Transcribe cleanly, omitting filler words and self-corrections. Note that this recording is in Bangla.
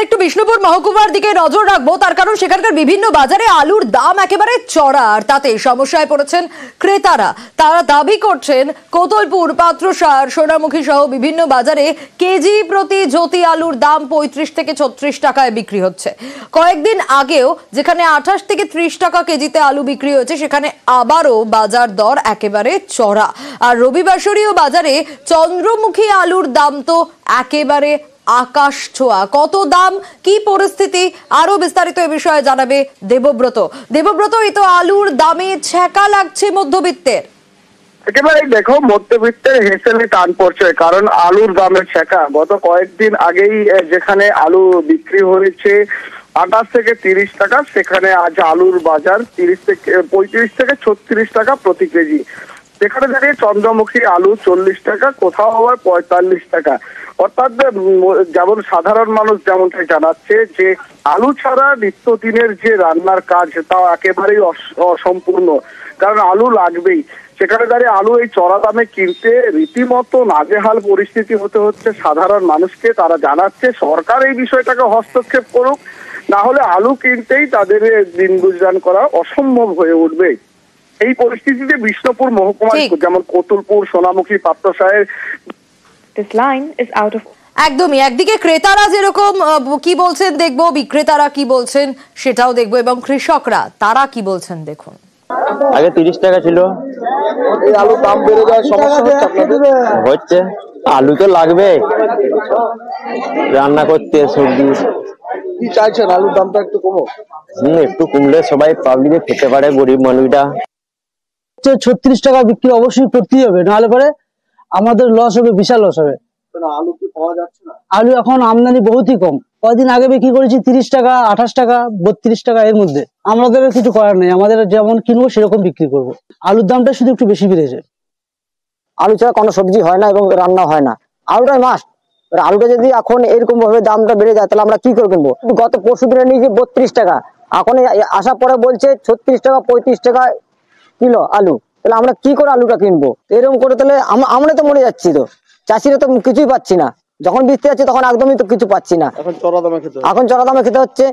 একটু বিষ্ণুপুর মহকুমার দিকে নজর রাখবো, তার কারণ সেখানকার বিভিন্ন বাজারে আলুর দাম একেবারে চড়া, আর তাতে সমস্যায় পড়েছেন ক্রেতারা। তারা দাবি করছেন কোতলপুর, পাত্রসার, সোনামুখী সহ বিভিন্ন বাজারে কেজি প্রতি জ্যোতি আলুর দাম 35 থেকে 36 টাকায় বিক্রি হচ্ছে। কয়েকদিন আগেও যেখানে 28 থেকে 30 টাকা কেজিতে আলু বিক্রি হয়েছে, সেখানে আবারও বাজার দর একেবারে চড়া। আর রবিবাসরীয় বাজারে চন্দ্রমুখী আলুর দাম তো একেবারে আকাশ ছোঁয়া। কত দাম, কি পরিস্থিতি, আরো বিস্তারিত এ বিষয়ে জানাবে দেবব্রত। দেবব্রত, এই তো আলুর দামে ছ্যাঁকা লাগছে মধ্যবিত্তের। একেবারে দেখো, মধ্যবিত্তের হেসেলে টান পড়ছে, কারণ আলুর দামের ছ্যাঁকা। গত কয়েকদিন আগেই যেখানে আলু বিক্রি হয়েছে 28 থেকে 30 টাকা, সেখানে আজ আলুর বাজার 35 থেকে 36 টাকা প্রতি কেজি। সেখানে দাঁড়িয়ে চন্দ্রমুখী আলু 40 টাকা, কোথাও আবার 45 টাকা। অর্থাৎ যেমন সাধারণ মানুষ যেমনটা জানাচ্ছে যে আলু ছাড়া নিত্যদিনের যে রান্নার কাজ তাও একেবারেই অসম্পূর্ণ, কারণ আলু লাগবেই। সেখানে দাঁড়িয়ে আলু এই চড়া দামে কিনতে রীতিমতো নাজেহাল পরিস্থিতি হতে হচ্ছে সাধারণ মানুষকে। তারা জানাচ্ছে সরকার এই বিষয়টাকে হস্তক্ষেপ করুক, না হলে আলু কিনতেই তাদের দিন গুজরান করা অসম্ভব হয়ে উঠবে। এই পরিস্থিতিতে বিষ্ণুপুর মহকুমা যেমন কোতলপুর, সোনামুখী, পাত্রসায়ের একদমই একদিকে ক্রেতারা যেরকম কি বলছেন দেখবো, বিক্রেতারা কি বলছেন সেটাও দেখবো, এবং কৃষকরা তারা কি বলছেন দেখুন। আগে 30 টাকা ছিল, এই আলুর দাম বেড়ে যাওয়ার সমস্যা হচ্ছে আপনাদের? হচ্ছে, আলু তো লাগবে রান্না করতে, সবজি। কি চাইছেন, আলুর দামটা একটু কমো? একটু কমলে সবাই পাবলিকে খেতে পারে, গরিব মানুষটা। 36 টাকা বিক্রি অবশ্যই করতেই হবে, নাহলে পরে আমাদের লস হবে, বিশাল লস হবে। আলু কি পাওয়া যাচ্ছে না? আলু এখন আমদানি বহুতই কম। কয়েকদিন আগে বিক্রি করেছি 30 টাকা, 28 টাকা, 32 টাকা, এর মধ্যে। আমাদের কিছু করার নেই, আমাদের যেমন কিনবো সেরকম বিক্রি করব। আলুর দামটা শুধু একটু বেশি বেড়েছে। আলু ছাড়া কোনো সবজি হয় না এবং রান্না হয় না, আলুটাই মাস্ট। আলুটা যদি এখন এরকম ভাবে দামটা বেড়ে যায় তাহলে আমরা কি করে কিনবো? গত পরশু দিনে নিয়েছি 32 টাকা, এখন আসার পরে বলছে 36 টাকা, 35 টাকা কিলো আলু। তাহলে আমরা কি করে আলুটা কিনবো? এরকম করে তাহলে আমরা তো মরে যাচ্ছি, তো চাষিরা তো কিছুই পাচ্ছি না। যখন বৃষ্টি যাচ্ছে তখন একদমই তো কিছু পাচ্ছি না, এখন চড়া দামে খেতে হচ্ছে।